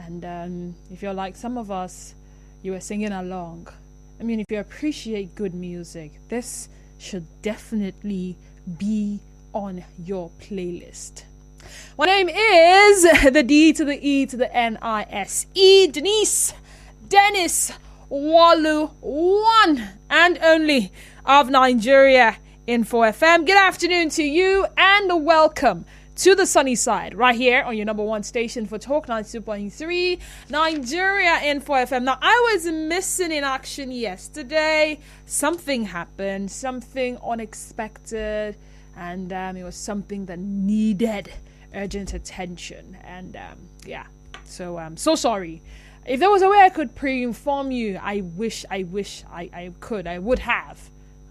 And if you're like some of us, you were singing along. I mean, if you appreciate good music, this should definitely be on your playlist. My name is the D to the E to the N-I-S-E, Dennis Walu, one and only of Nigeria Info FM. Good afternoon to you and welcome to the sunny side, right here on your number one station for Talk 92.3, Nigeria Info FM. Now, I was missing in action yesterday. Something happened, something unexpected, and it was something that needed urgent attention. And so I'm so sorry. If there was a way I could pre-inform you, I wish I could. I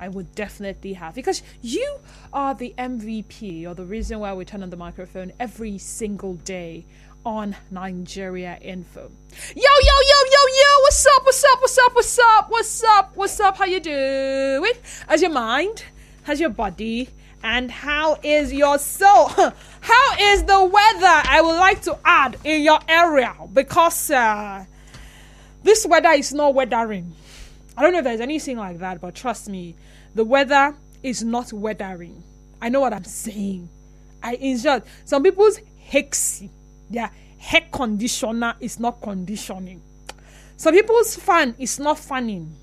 would definitely have, because you are the MVP, or the reason why we turn on the microphone every single day on Nigeria Info. Yo, what's up, how you doing? How's your mind? How's your body? And how is your soul? How is the weather? I would like to add in your area, because this weather is not weathering. I don't know if there's anything like that, but trust me, the weather is not weathering. I know what I'm saying. In short, some people's their hair conditioner is not conditioning. Some people's fan is not fanning.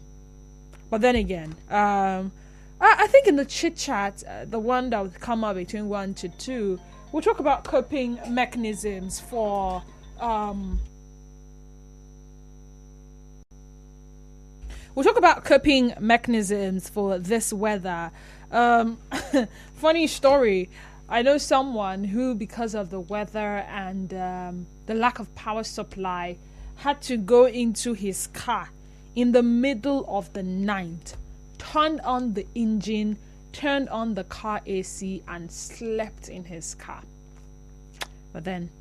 But then again, I think in the chit chat, the one that would come up between 1 to 2, we'll talk about coping mechanisms for We'll talk about coping mechanisms for this weather. Funny story. I know someone who, because of the weather and the lack of power supply, had to go into his car in the middle of the night, turned on the engine, turned on the car AC, and slept in his car. But then,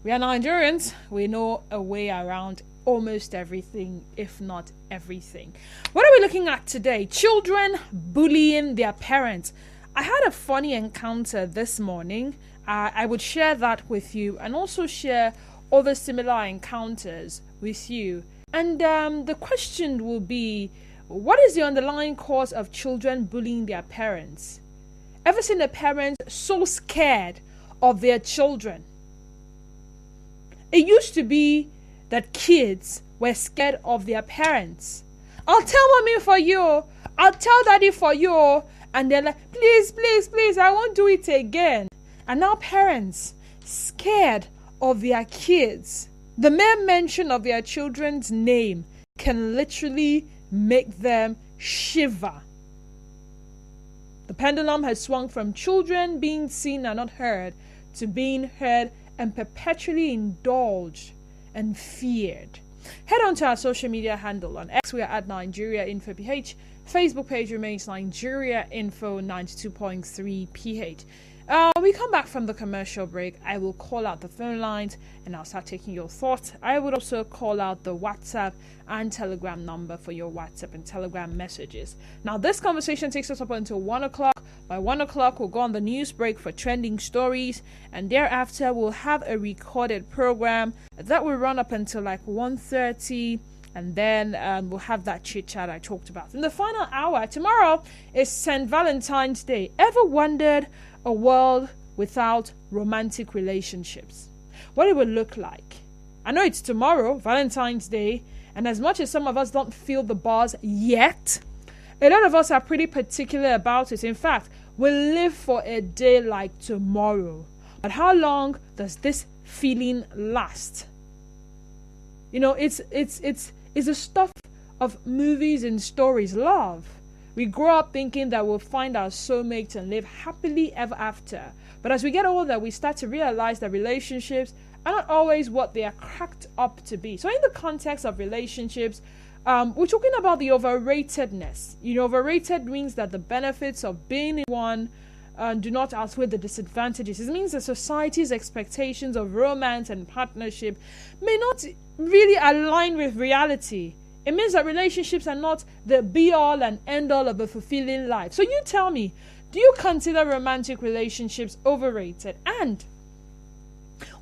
we are Nigerians. We know a way around almost everything, if not everything. What are we looking at today? Children bullying their parents. I had a funny encounter this morning. I would share that with you, and also share other similar encounters with you. And the question will be, what is the underlying cause of children bullying their parents? Ever seen a parent so scared of their children? It used to be that kids were scared of their parents. I'll tell mommy for you. I'll tell daddy for you. And they're like, please, I won't do it again. And now parents scared of their kids. The mere mention of their children's name can literally make them shiver. The pendulum has swung from children being seen and not heard to being heard and perpetually indulged and feared. Head on to our social media handle. On X, we are at Nigeria Info PH. Facebook page remains Nigeria Info 92.3 PH. We come back from the commercial break. I will call out the phone lines and I'll start taking your thoughts. I would also call out the WhatsApp and Telegram number for your WhatsApp and Telegram messages. Now, this conversation takes us up until 1 o'clock. By 1 o'clock, we'll go on the news break for trending stories, and thereafter, we'll have a recorded program that will run up until like 1:30. And then we'll have that chit-chat I talked about. In the final hour, tomorrow is St. Valentine's Day. Ever wondered a world without romantic relationships? What it would look like? I know it's tomorrow, Valentine's Day, and as much as some of us don't feel the buzz yet, a lot of us are pretty particular about it. In fact, we live for a day like tomorrow. But how long does this feeling last? You know, it's the stuff of movies and stories, love. We grow up thinking that we'll find our soulmate and live happily ever after. But as we get older, we start to realize that relationships are not always what they are cracked up to be. So in the context of relationships, we're talking about the overratedness. You know, overrated means that the benefits of being in one do not outweigh the disadvantages. It means that society's expectations of romance and partnership may not really align with reality. It means that relationships are not the be-all and end-all of a fulfilling life. So you tell me, do you consider romantic relationships overrated? And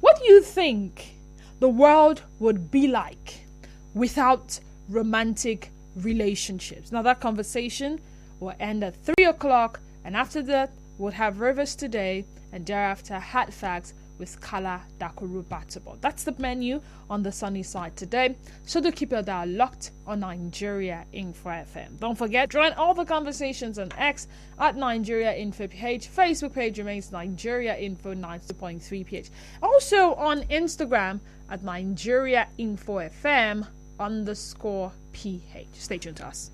what do you think the world would be like without romantic relationships. Now that conversation will end at 3 o'clock, and after that we'll have Rivers Today, and thereafter Hard Facts with Kala Dakuru Batabo. That's the menu on the sunny side today. So do keep your dial locked on Nigeria Info FM. Don't forget, join all the conversations on X at Nigeria Info PH. Facebook page remains Nigeria Info 90.3 PH. Also on Instagram at Nigeria Info FM _PH. Stay tuned to us.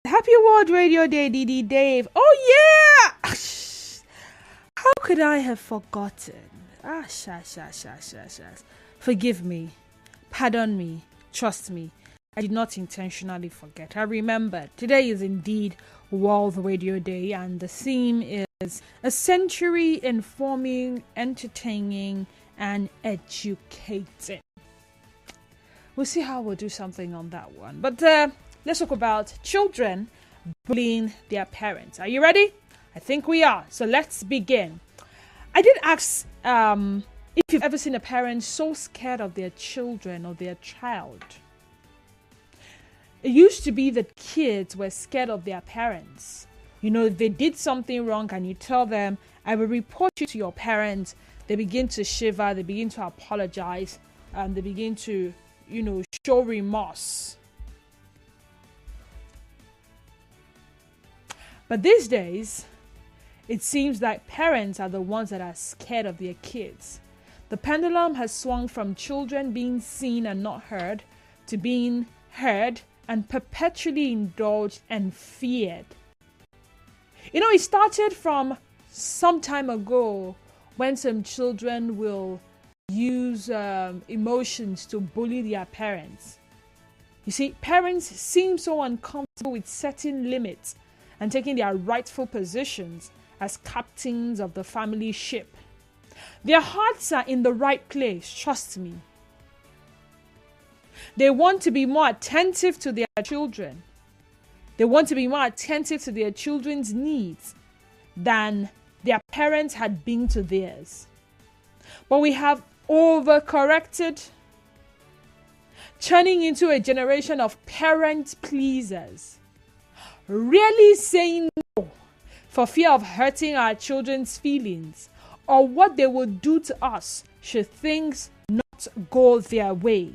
Happy World Radio Day, Didi Dave. Oh yeah! How could I have forgotten? Forgive me. Pardon me. Trust me. I did not intentionally forget. I remembered. Today is indeed World Radio Day, and the theme is a century informing, entertaining, and educating. We'll see how we'll do something on that one. But let's talk about children bullying their parents. Are you ready? I think we are. So let's begin. I did ask if you've ever seen a parent so scared of their children or their child. It used to be that kids were scared of their parents. You know, if they did something wrong and you tell them, I will report you to your parents, they begin to shiver, they begin to apologize, and they begin to, show remorse. But these days, it seems like parents are the ones that are scared of their kids. The pendulum has swung from children being seen and not heard to being heard and perpetually indulged and feared. It started from some time ago when some children will use emotions to bully their parents. You see, parents seem so uncomfortable with setting limits and taking their rightful positions as captains of the family ship. Their hearts are in the right place, trust me. They want to be more attentive to their children. They want to be more attentive to their children's needs than their parents had been to theirs. But we have overcorrected, turning into a generation of parent pleasers, really saying no for fear of hurting our children's feelings or what they will do to us should things not go their way.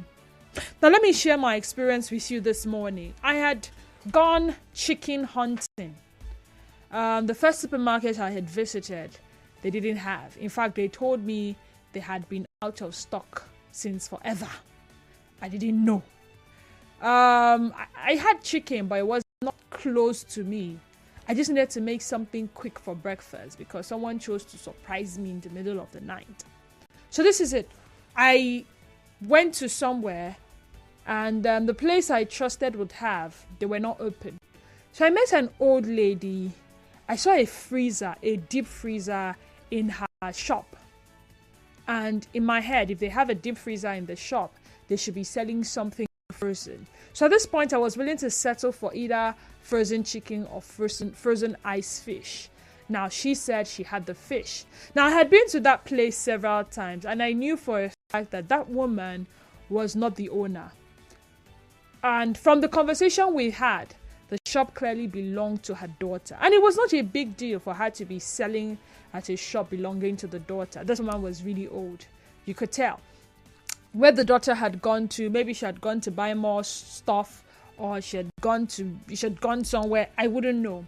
Now let me share my experience with you this morning. I had gone chicken hunting. The first supermarket I had visited, they didn't have. In fact, they told me they had been out of stock since forever. I didn't know. I had chicken, but it was not close to me. I just needed to make something quick for breakfast because someone chose to surprise me in the middle of the night. So this is it. I went to somewhere, and the place I trusted would have, they were not open. So I met an old lady. I saw a freezer, a deep freezer in her shop. And in my head, if they have a deep freezer in the shop, they should be selling something frozen. So at this point, I was willing to settle for either frozen chicken or frozen ice fish. Now, she said she had the fish. Now, I had been to that place several times, and I knew for a fact that that woman was not the owner. And from the conversation we had, the shop clearly belonged to her daughter. And it was not a big deal for her to be selling at a shop belonging to the daughter. This woman was really old. You could tell. Where the daughter had gone to, maybe she had gone to buy more stuff, or she had gone somewhere, I wouldn't know.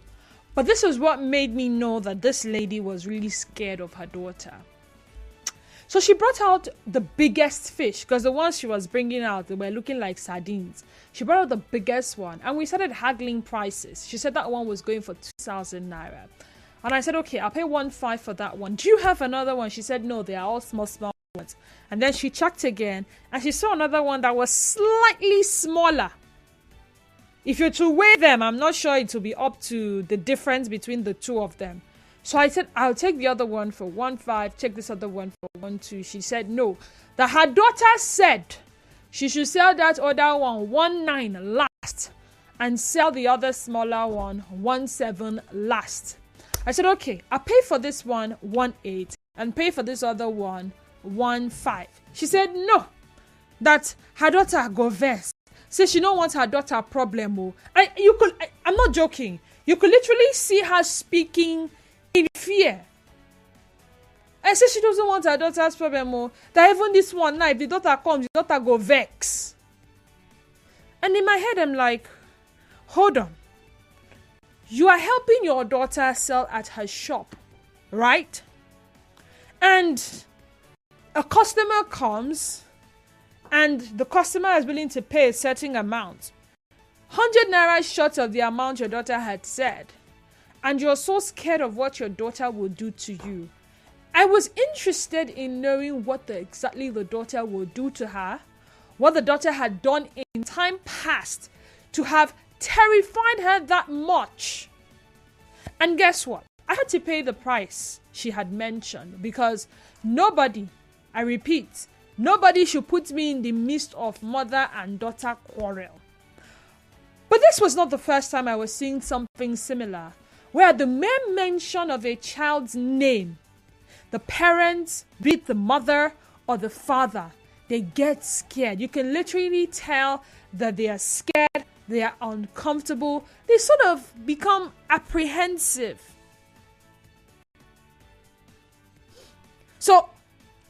But this is what made me know that this lady was really scared of her daughter. So she brought out the biggest fish, because the ones she was bringing out, they were looking like sardines. She brought out the biggest one, and we started haggling prices. She said that one was going for 2,000 naira. And I said, okay, I'll pay 1,500 for that one. Do you have another one? She said, no, they are all small ones. And then she checked again, and she saw another one that was slightly smaller. If you're to weigh them, I'm not sure it will be up to the difference between the two of them. So I said, I'll take the other one for 1,500, take this other one for 1,200. She said no. That her daughter said she should sell that other one 1,900 last and sell the other smaller one 1,700 last. I said, okay, I'll pay for this one 1,800 and pay for this other one 1,500. She said no, that her daughter go vex. Say she don't want her daughter problem. I'm not joking. You could literally see her speaking in fear. I said she doesn't want her daughter's problem. That even this one now, if the daughter comes, the daughter go vex. And in my head, I'm like, hold on. You are helping your daughter sell at her shop, right? And a customer comes, and the customer is willing to pay a certain amount. 100 naira short of the amount your daughter had said. And you're so scared of what your daughter will do to you. I was interested in knowing what exactly the daughter will do to her, what the daughter had done in time past to have terrified her that much. And guess what? I had to pay the price she had mentioned, because nobody, I repeat, nobody should put me in the midst of mother and daughter quarrel. But this was not the first time I was seeing something similar, where the mere mention of a child's name, the parents, be it the mother or the father, they get scared. You can literally tell that they are scared, they are uncomfortable, they sort of become apprehensive. So,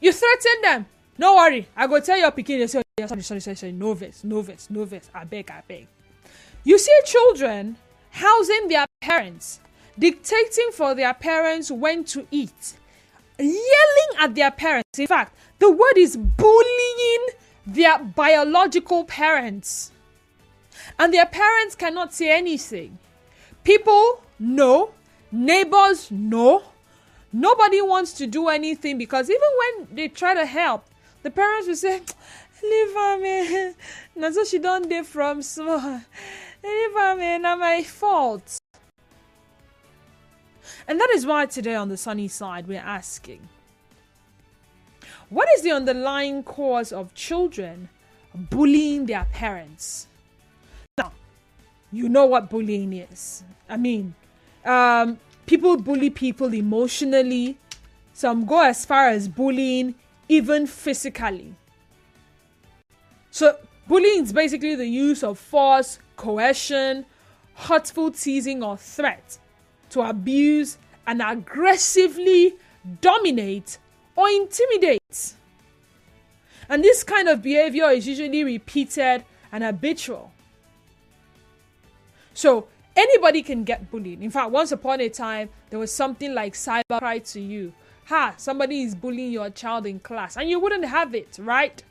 you threaten them. No worry, I go tell your pikin. They say, sorry, no vex, I beg. You see children housing their parents, dictating for their parents when to eat, yelling at their parents. In fact, the word is bullying their biological parents. And their parents cannot say anything. People, no. Neighbors, no. Nobody wants to do anything, because even when they try to help, the parents will say, leave her, man. That's what she done there from small. Leave her, man. Not my fault. And that is why today on the sunny side, we're asking, what is the underlying cause of children bullying their parents? Now, you know what bullying is. I mean, people bully people emotionally. Some go as far as bullying even physically. So, bullying is basically the use of force, coercion, hurtful teasing or threat to abuse and aggressively dominate or intimidate. And this kind of behavior is usually repeated and habitual. So anybody can get bullied. In fact, once upon a time, there was something like cybercrime to you. somebody is bullying your child in class, and you wouldn't have it, right?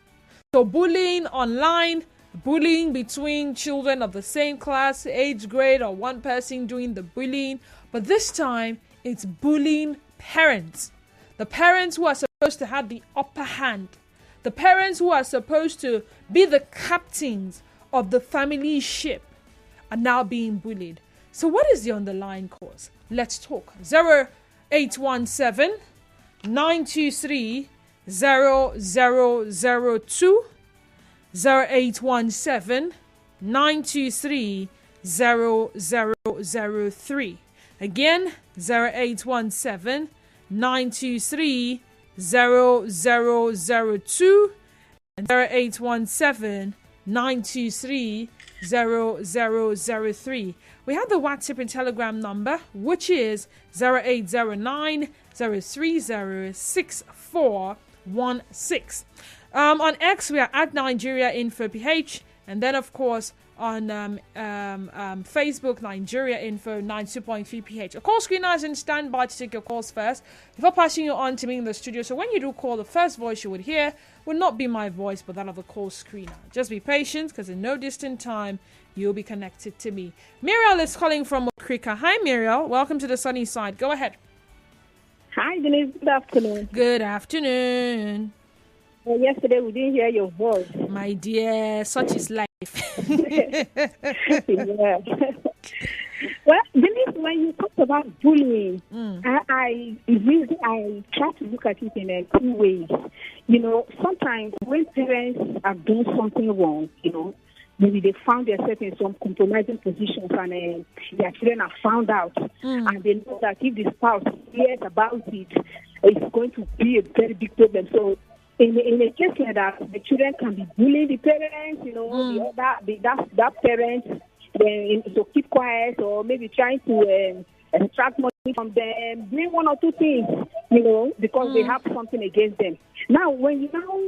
So bullying online, bullying between children of the same class, age grade, or one person doing the bullying. But this time, it's bullying parents. The parents who are supposed to have the upper hand. The parents who are supposed to be the captains of the family ship are now being bullied. So what is the underlying cause? Let's talk. 0817 923 0002 0817 923 0003. Again, 0817 923 0002 and 0817 923 0003. We have the WhatsApp and Telegram number, which is 0809 030 6416. On X, we are at Nigeria Info PH, and then of course on Facebook, Nigeria Info 92.3 PH. A call screener is in standby to take your calls first before passing you on to me in the studio. So when you do call, the first voice you would hear will not be my voice, but that of the call screener. Just be patient, because in no distant time, you'll be connected to me. Muriel is calling from Okrika. Hi, Muriel. Welcome to the sunny side. Go ahead. Hi, Denise. Good afternoon. Good afternoon. Well, yesterday we didn't hear your voice. My dear, such is life. Yeah. Well, Denise, when you talk about bullying, I try to look at it in two ways. You know, sometimes when parents have done something wrong, you know, maybe they found themselves in some compromising positions and their children have found out, and they know that if the spouse hears about it, it's going to be a very big problem. So in a case like that, the children can be bullying the parents, you know, that parent to keep quiet, or maybe trying to extract money from them, doing one or two things, you know, because they have something against them. Now, when you now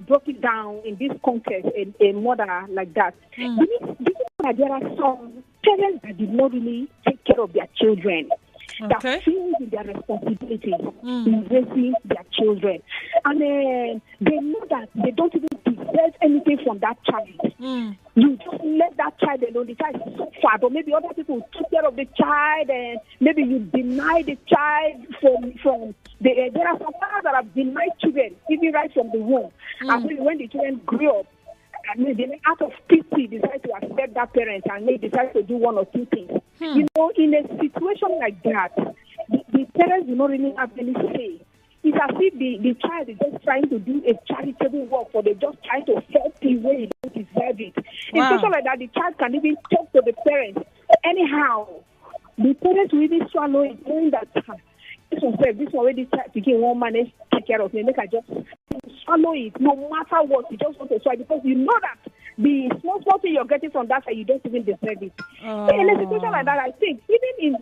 broke it down in this context, a mother like that, you know that there are some parents that did not really take care of their children. That feel with their responsibility in raising their children. And they know that they don't even deserve anything from that child. You just let that child alone. The child is so far, but maybe other people took care of the child, and maybe you deny the child from the. There are some parents that have denied children, even right from the womb. And maybe when the children grew up, and maybe out of pity decide to accept that parent and maybe decide to do one or two things. You know, in a situation like that, the parents do not really have any say. It's as if the child is just trying to do a charitable work, or they're just trying to help the way they don't deserve it. In a situation like that, the child can even talk to the parents. Anyhow, the parents will even swallow it, knowing that this one already begin one manage to take care of me. Make I just swallow it, no matter what. You just want to swallow, because you know that the small thing you're getting from that side, you don't even deserve it. In a situation like that, I think even in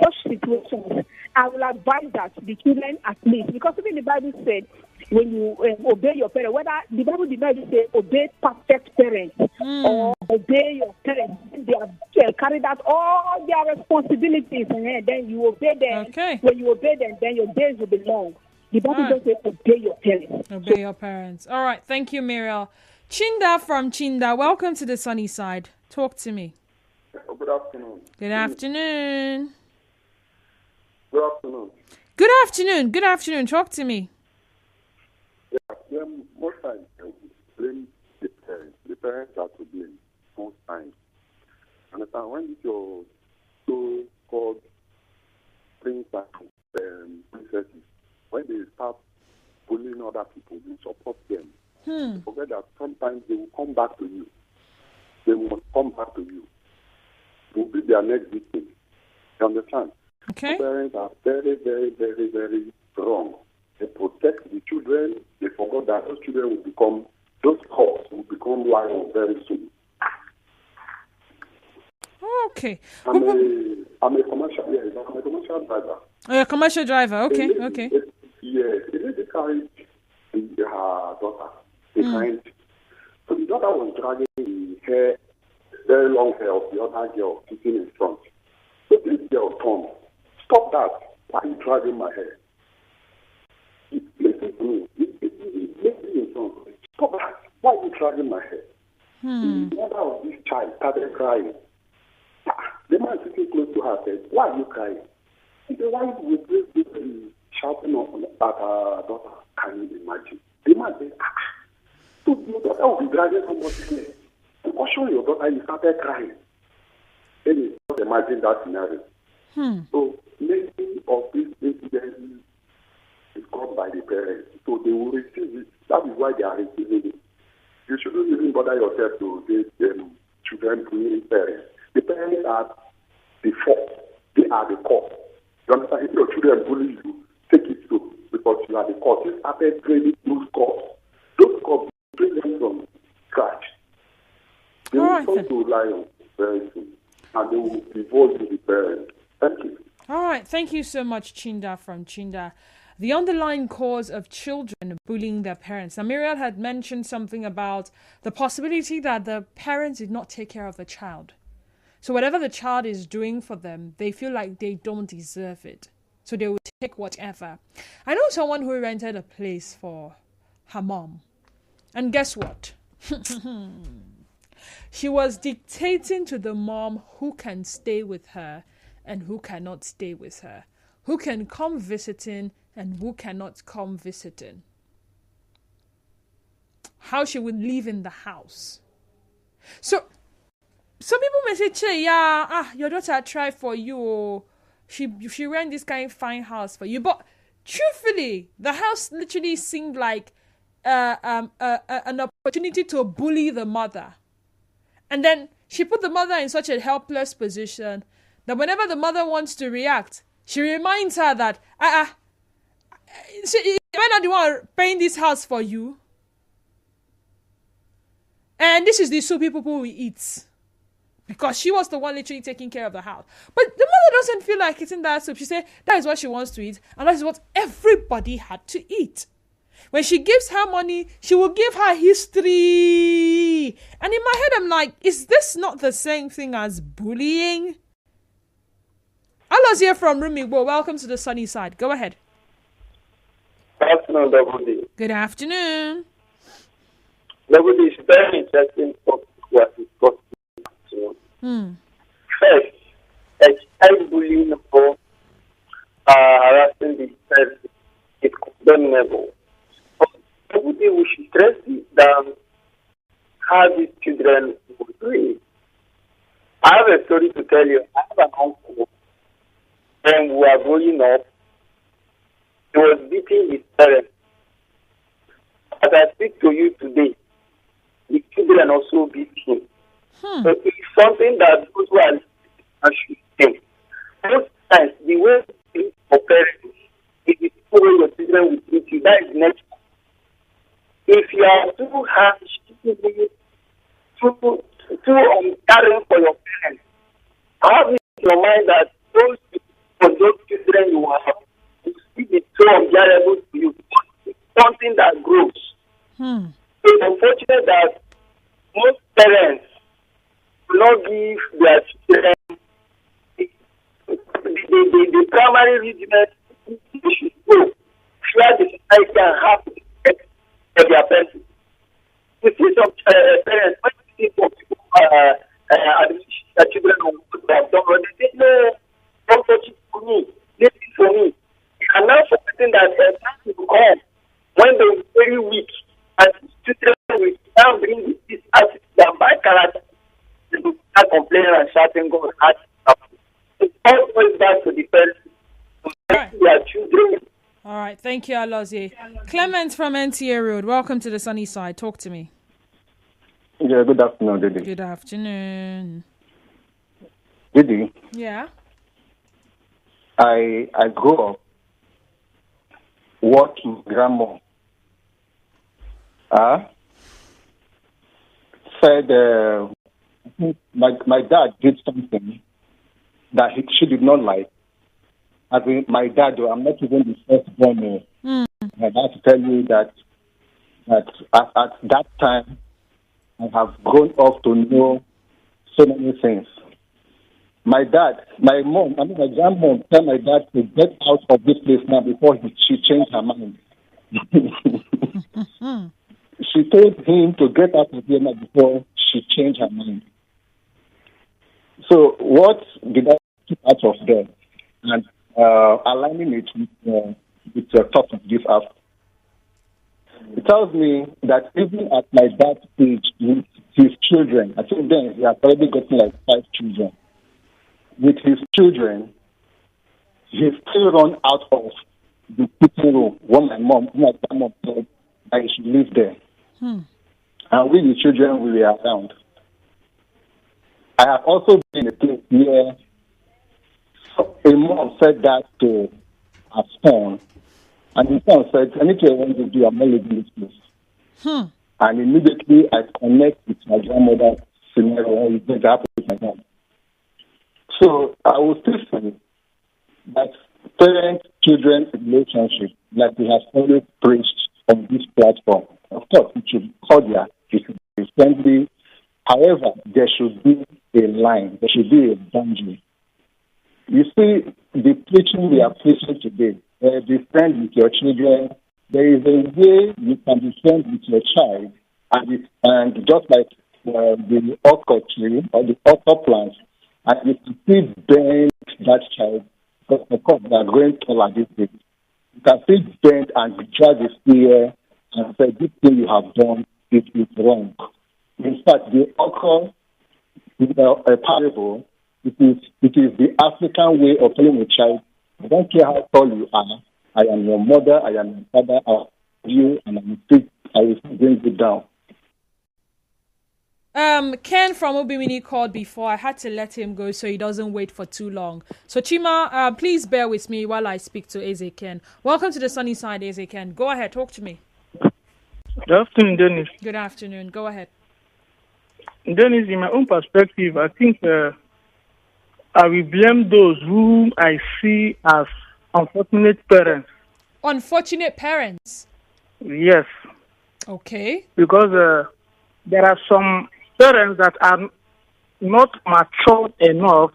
such situations, I will advise that the children at least, because even the Bible said when you obey your parents, whether the Bible did not say obey perfect parents or obey your parents, they have carried out all their responsibilities, and then you obey them. Okay. When you obey them, then your days will be long. The Bible doesn't say obey your parents. Obey your parents. All right. Thank you, Muriel. Chinda from Chinda, welcome to the sunny side. Talk to me. Good afternoon. Good afternoon. Good afternoon. Good afternoon. Good afternoon. Talk to me. Yeah, most times blame the parents. The parents are to blame most times. Understand? When it's your so-called prince and princesses, when they start bullying other people, you support them. Forget that sometimes they will come back to you. They will come back to you. You will be their next victim. You understand? Okay. Parents are very, very, very, very wrong. They protect the children. They forgot that those children will become, those cops will become lions very soon. Okay. I'm a commercial driver. Oh, you're a commercial driver. Okay. Yes, they carried her daughter behind. So the daughter was dragging the hair, very long hair of the other girl sitting in front. So this girl turned. Stop that. Why are you dragging my hair? dragging my hair. The mother of this child started crying. The man sitting close to her said, "Why are you crying?" He said, "Why would this be shouting at her daughter? Can you imagine?" The man said, "So your daughter will be dragging somebody's hair. And caution your daughter, you started crying." Then you just imagine that scenario. So many of these incidents is caused by the parents. So they will receive it. That is why they are receiving it. You shouldn't even bother yourself to date children bullying parents. The parents are the fault. They are the cause. You understand? If your children bully you, take it so because you are the cause. You started training those cause. Those cause train them from scratch. They will come to rely on very soon. And they will divorce the parents. Thank you. All right. Thank you so much, Chinda from Chinda. The underlying cause of children bullying their parents. Now, Muriel had mentioned something about the possibility that the parents did not take care of the child. So whatever the child is doing for them, they feel like they don't deserve it. So they will take whatever. I know someone who rented a place for her mom. And guess what? She was dictating to the mom who can stay with her and who cannot stay with her. Who can come visiting and who cannot come visiting. How she would live in the house. So, some people may say, "Che, yeah, your daughter tried for you. She ran this kind of fine house for you." But truthfully, the house literally seemed like an opportunity to bully the mother. And then she put the mother in such a helpless position that whenever the mother wants to react, she reminds her that, am I not the one paying this house for you? And this is the soup people will eat. Because she was the one literally taking care of the house. But the mother doesn't feel like eating that soup. She said that is what she wants to eat. And that is what everybody had to eat. When she gives her money, she will give her history. And in my head, I'm like, is this not the same thing as bullying? Alo's here from Rumigbo. Welcome to the sunny side. Go ahead. Good afternoon, Double D. Good afternoon. Double D is very interesting topic what is possible. First, child bullying or harassing the child is condemnable. Double D, we should stress down how these children will do. I have a story to tell you. I have an uncle. When we were growing up, he was beating his parents. As I speak to you today, the children also beat him. So it's something that those who are listening should think. Most times, the way you treat your parents is the way your children will treat you. That is nature. If you are too harsh, too caring for your parents, have in your mind that those children you have will still be so unbearable to you. It's something that grows. It's unfortunate that most parents do not give their children the primary readiness they should go. Share the society and have respect for their parents. You see some parents, when you see some people admission their children on what they have done, they say, "No, don't touch it for me, this is for me." And now forgetting that time will come when they are very weak and children will now bring this attitude and bad character to start complaining and shouting God at it all goes back to the parents. Their children. All right. Thank you, Alozie. Clement from NTA Road. Welcome to the sunny side. Talk to me. Yeah, good afternoon, Didi. Good afternoon. Didi? Yeah? I grew up watching grandma said my dad did something that she did not like. As in, my dad, I'm not even the first born. I have to tell you that at that time, I have grown up to know so many things. My grandmom tell my dad to get out of this place now before she changed her mind. she told him to get out of Vienna before she changed her mind. So what did I keep out of there? And aligning it with your topic this afternoon. It tells me that even at my dad's age with his children, I think then he has already gotten like 5 children. With his children, he still run out of the kitchen room. When my mom said that he should live there. And we, the children, we were around. I have also been in a place where a mom said that to her son, and the son said, anything I want to do, I'm not leaving this place. And immediately I connect with my grandmother's scenario, and it's going to happen with my mom. So I will still say that parent-children relationship, like we have always preached on this platform, of course, it should be cordial, it should be friendly. However, there should be a line, there should be a boundary. You see, the preaching we are preaching today, be friend with your children, there is a way you can be friends with your child, and just like the okra tree or the okra plant, and you can still bend that child, because of course they are growing taller these days. You can still bend and drag his ear and say, this thing you have done, it is wrong. In fact, the okra parable, it is the African way of telling a child, I don't care how tall you are, I am your mother, I am your father, I love you, and I will bring you down. Ken from Obimini called before. I had to let him go so he doesn't wait for too long. So Chima, please bear with me while I speak to Eze Ken. Welcome to the sunny side, Eze Ken. Go ahead, talk to me. Good afternoon, Dennis. Good afternoon. Go ahead. Dennis, in my own perspective, I think I will blame those whom I see as unfortunate parents. Unfortunate parents? Yes. Okay. Because there are some parents that are not mature enough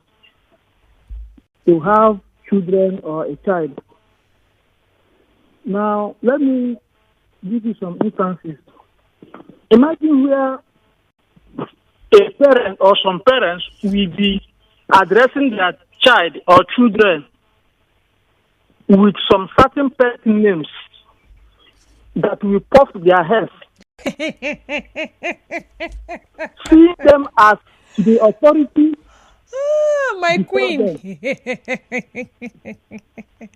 to have children or a child. Now, let me give you some instances. Imagine where a parent or some parents will be addressing their child or children with some certain pet names that will puff their heads. See them as the authority. My queen.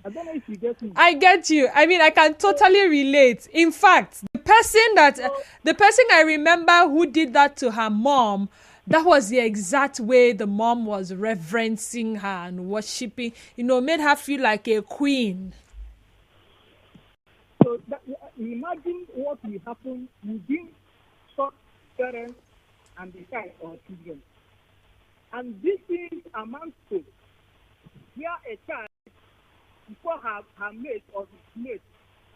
I don't know if you get me. I get you. I mean, I can totally relate. In fact, the person I remember who did that to her mom, that was the exact way the mom was reverencing her and worshiping, made her feel like a queen. So imagine what will happen within such parents and the child or children. And this thing amounts to where a child, before her mate or his mate,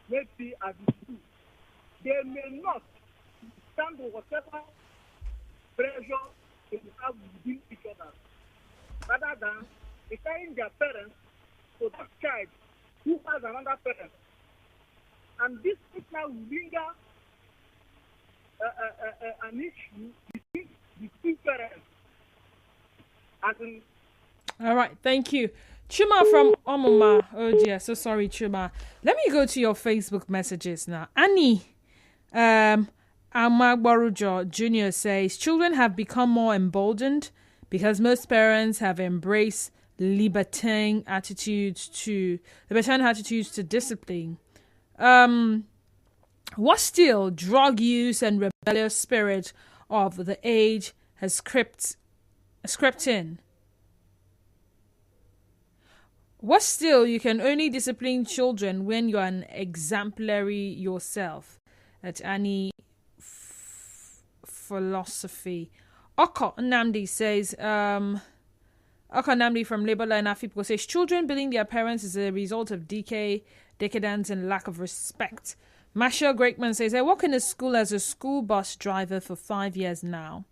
maybe at the school, they may not stand whatever pressure they have within each other, rather than referring their parents to that child who has another parent. And this now will linger an issue between the two parents. All right, thank you. Chuma from Omoma. Oh dear, so sorry, Chuma. Let me go to your Facebook messages now. Annie Amagbarujo Jr. says, children have become more emboldened because most parents have embraced libertine attitudes to discipline. What still drug use and rebellious spirit of the age has crept in? What still, you can only discipline children when you're an exemplary yourself. That's Annie Philosophy. Oko Namdi says, Oko Namdi from Labour Line Afipo says, children beating their parents is a result of decay, decadence, and lack of respect. Masha Greatman says, I work in a school as a school bus driver for 5 years now.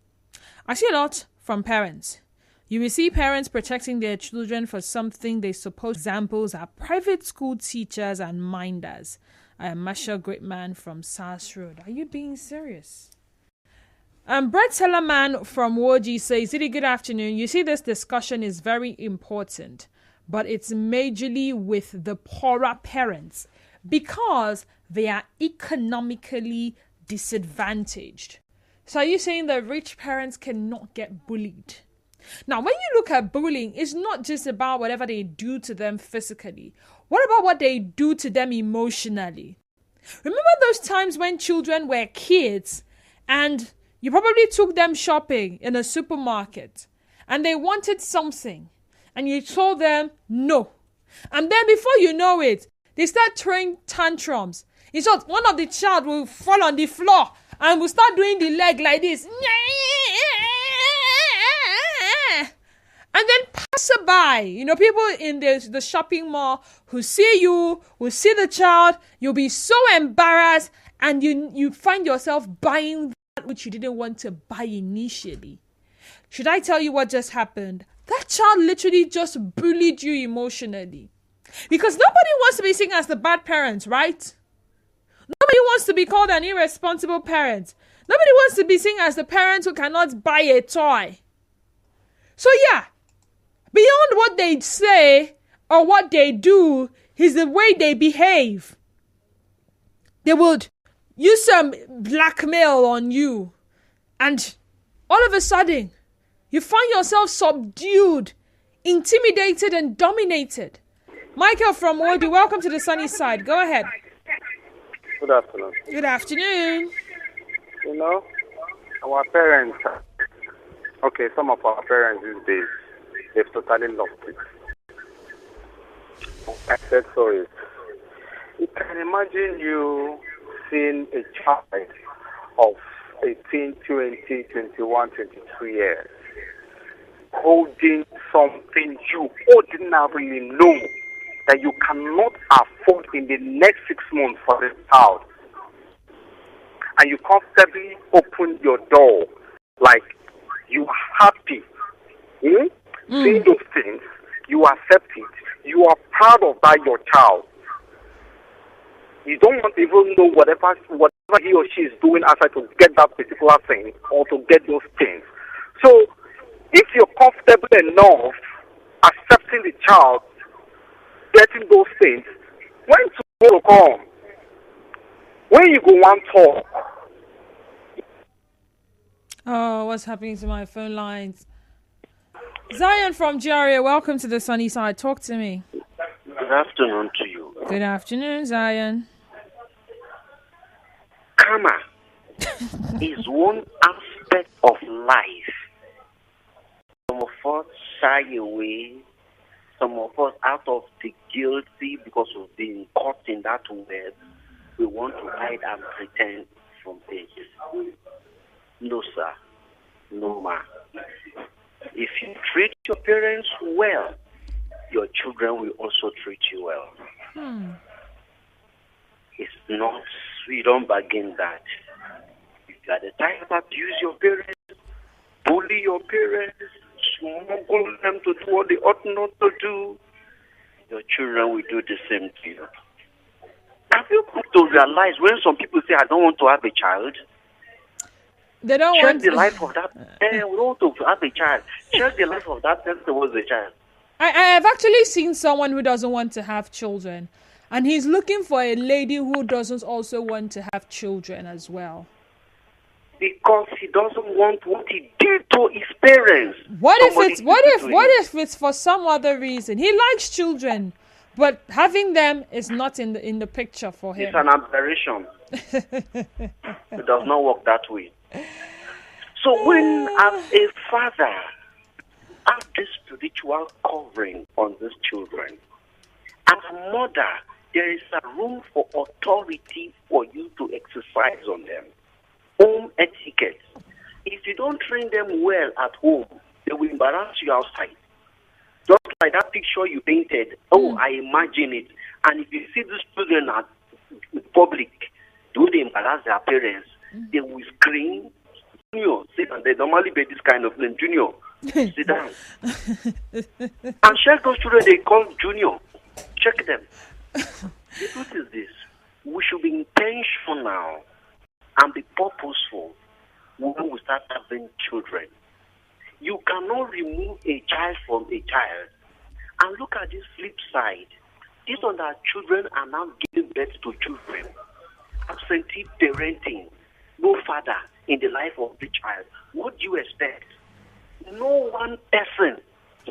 I see a lot from parents. You will see parents protecting their children for something they suppose. Examples are private school teachers and minders. I am Marshall Greatman from SARS Road. Are you being serious? Brett Tellerman from Woji says, "Really good afternoon. You see, this discussion is very important, but it's majorly with the poorer parents because they are economically disadvantaged." So are you saying that rich parents cannot get bullied? Now, when you look at bullying, it's not just about whatever they do to them physically. What about what they do to them emotionally? Remember those times when children were kids and you probably took them shopping in a supermarket and they wanted something and you told them no. And then before you know it, they start throwing tantrums. In short, one of the child will fall on the floor and will start doing the leg like this. And then passerby, people in the shopping mall who see you, will see the child, you'll be so embarrassed and you find yourself buying that which you didn't want to buy initially. Should I tell you what just happened? That child literally just bullied you emotionally. Because nobody wants to be seen as the bad parent, right? Nobody wants to be called an irresponsible parent. Nobody wants to be seen as the parent who cannot buy a toy. So yeah, beyond what they say or what they do is the way they behave. They would use some blackmail on you. And all of a sudden, you find yourself subdued, intimidated and dominated. Michael from Wodi, welcome to the sunny side. Go ahead. Good afternoon. Good afternoon. Our parents, some of our parents these days, they've totally lost it. I said sorry. You can imagine you seeing a child of 18, 20, 21, 22 years holding something you ordinarily know that you cannot afford in the next 6 months for the child. And you comfortably open your door like you are happy. Seeing those things, you accept it. You are proud of that your child. You don't want to even know whatever he or she is doing outside to get that particular thing or to get those things. So if you're comfortable enough accepting the child getting those things, when tomorrow come, when you go one talk. Oh, what's happening to my phone lines? Zion from GRA, welcome to the sunny side. Talk to me. Good afternoon to you. Good afternoon, Zion. Karma is one aspect of life. Some of us shy away. Some of us, out of the guilty because of being caught in that web, we want to hide and pretend from this. No, sir. No, ma. If you treat your parents well, your children will also treat you well. It's not, we don't bargain that. If you are the type that abuse your parents, bully your parents, smuggle them to do what they ought not to do, your children will do the same to you. Have you come to realize when some people say, I don't want to have a child? They don't Check want the life of that. We don't want to have a child. Check the life of that person who was a child. I have actually seen someone who doesn't want to have children, and he's looking for a lady who doesn't also want to have children as well. Because he doesn't want what he did to his parents. What if it's for some other reason? He likes children, but having them is not in the picture for him. It's an aberration. It does not work that way. So when as a father have this spiritual covering on these children, as a mother, there is a room for authority for you to exercise on them. Home etiquette. If you don't train them well at home, they will embarrass you outside. Just like that picture you painted. I imagine it. And if you see these children at public, do they embarrass their parents? They will scream, Junior, sit down. They normally be this kind of name, Junior, sit down. And check those children they call Junior. Check them. The truth is this. we should be intentional and be purposeful when we start having children. You cannot remove a child from a child. And look at this flip side. These are that children are now giving birth to children. Absentee parenting, no father in the life of the child. What do you expect? No one person,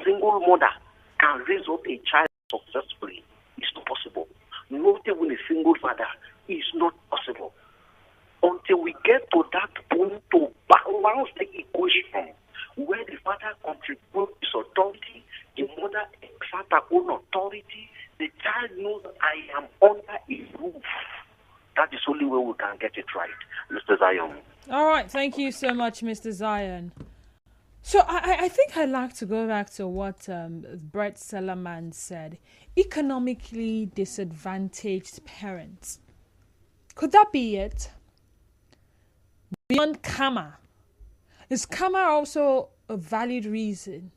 single mother, can raise up a child successfully. It's not possible. Not even a single father. It's not possible. Until we get to that point to balance the equation where the father contributes his authority, the mother exerts her own authority, the child knows I am under a roof. That is the only way we can get it right, Mr. Zion. All right, thank you so much, Mr. Zion. So I think I'd like to go back to what Brett Sellerman said. Economically disadvantaged parents. Could that be it? Beyond karma, is karma also a valid reason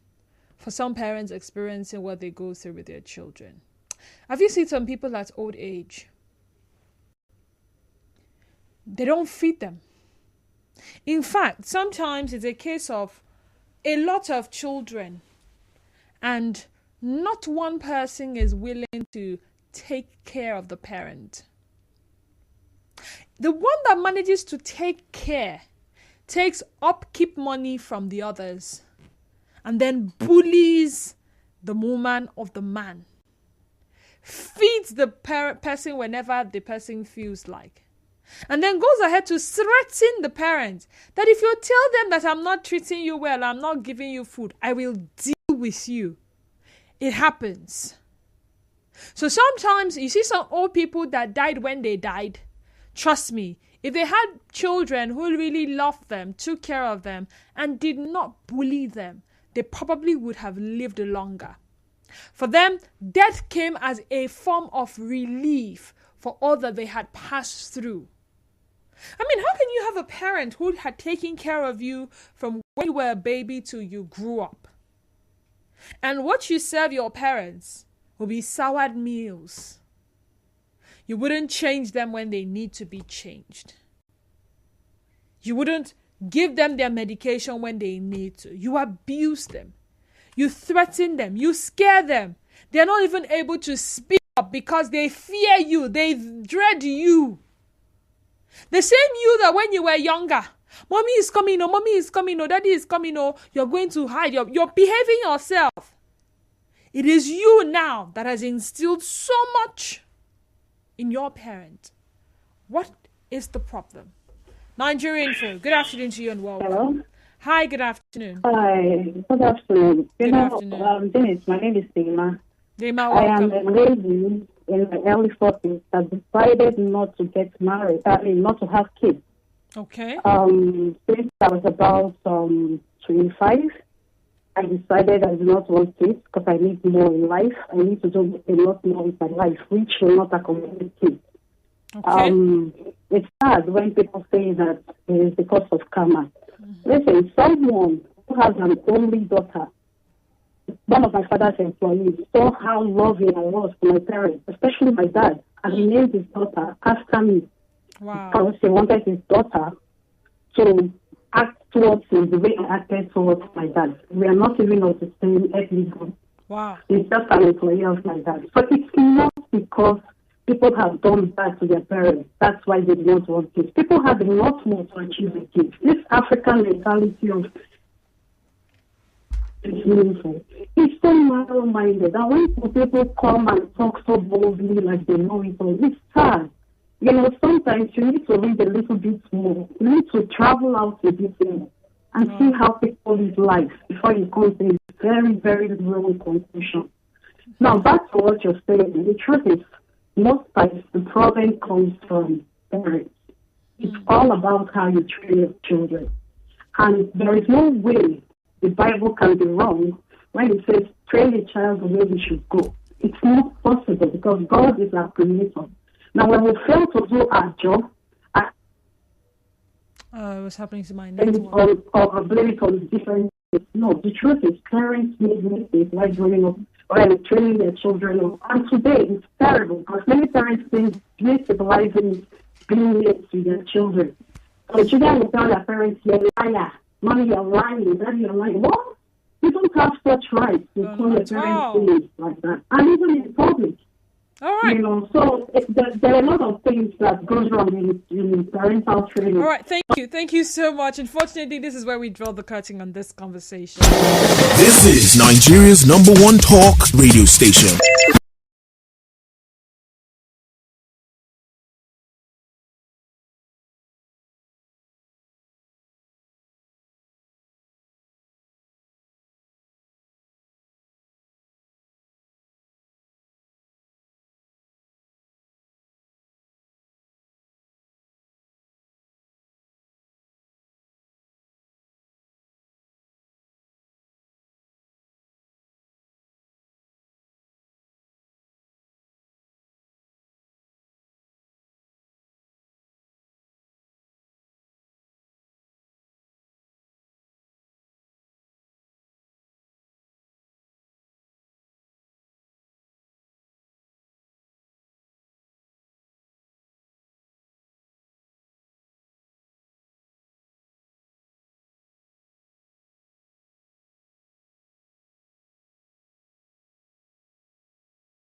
for some parents experiencing what they go through with their children? Have you seen some people at old age? They don't feed them. In fact, sometimes it's a case of a lot of children and not one person is willing to take care of the parent. The one that manages to take care takes upkeep money from the others and then bullies the woman of the man. Feeds the person whenever the person feels like. And then goes ahead to threaten the parent that if you tell them that I'm not treating you well, I'm not giving you food, I will deal with you. It happens. So sometimes you see some old people that died when they died. Trust me, if they had children who really loved them, took care of them, and did not bully them, they probably would have lived longer. For them, death came as a form of relief for all that they had passed through. I mean, how can you have a parent who had taken care of you from when you were a baby till you grew up? And what you serve your parents will be soured meals. You wouldn't change them when they need to be changed. You wouldn't give them their medication when they need to. You abuse them. You threaten them. You scare them. They're not even able to speak up because they fear you. They dread you. The same you that when you were younger, mommy is coming, oh, mommy is coming, oh, daddy is coming, oh, you're going to hide. You're behaving yourself. It is you now that has instilled so much in your parent. What is the problem? Nigerian Info, good afternoon to you and welcome. Hello. Hi, good afternoon. Hi, good afternoon. Good afternoon. Dennis, my name is Dima. Dima, I am welcome. a lady in the early 40s that decided not to get married, not to have kids. Okay. Since I was about 25, I decided I do not want kids because I need more in life. I need to do a lot more with my life, which will not accommodate kids. Okay. It's sad when people say that it is because of karma. Listen, someone who has an only daughter, one of my father's employees, saw how loving I was to my parents, especially my dad, and he named his daughter after me. Wow. Because he wanted his daughter to act towards him the way I acted towards my dad. We are not even of the same ethnic group. Wow. He's just an employee of my dad. But it's not because people have done that to their parents. That's why they don't want kids. People have a lot more to achieve with kids. This African mentality of it's meaningful. It's so narrow-minded. And when people come and talk so boldly like they know it all, it's sad. You know, sometimes you need to read a little bit more. You need to travel out a bit more and see how people live life before you come to a very, very wrong conclusion. Now, back to what you're saying. The truth is, most times the problem comes from parents. It's all about how you train your children. And there is no way the Bible can be wrong when it says, train a child the way he should go. It's not possible because God is our creator. Now, when we fail to do our job, what's happening to my network? or blame it on different No, the truth is parents make mistakes while growing up or training their children up. And today it's terrible because many parents think destabilizing is being late to their children. So children will tell their parents, you're a liar, mommy, you're lying, daddy, you're lying. What? You don't have such rights to call your parents names like that. And even in public. All right. You know, so there are a lot of things that goes wrong in parental training. All right, thank you so much. Unfortunately, this is where we draw the curtain on this conversation. This is Nigeria's #1 talk radio station.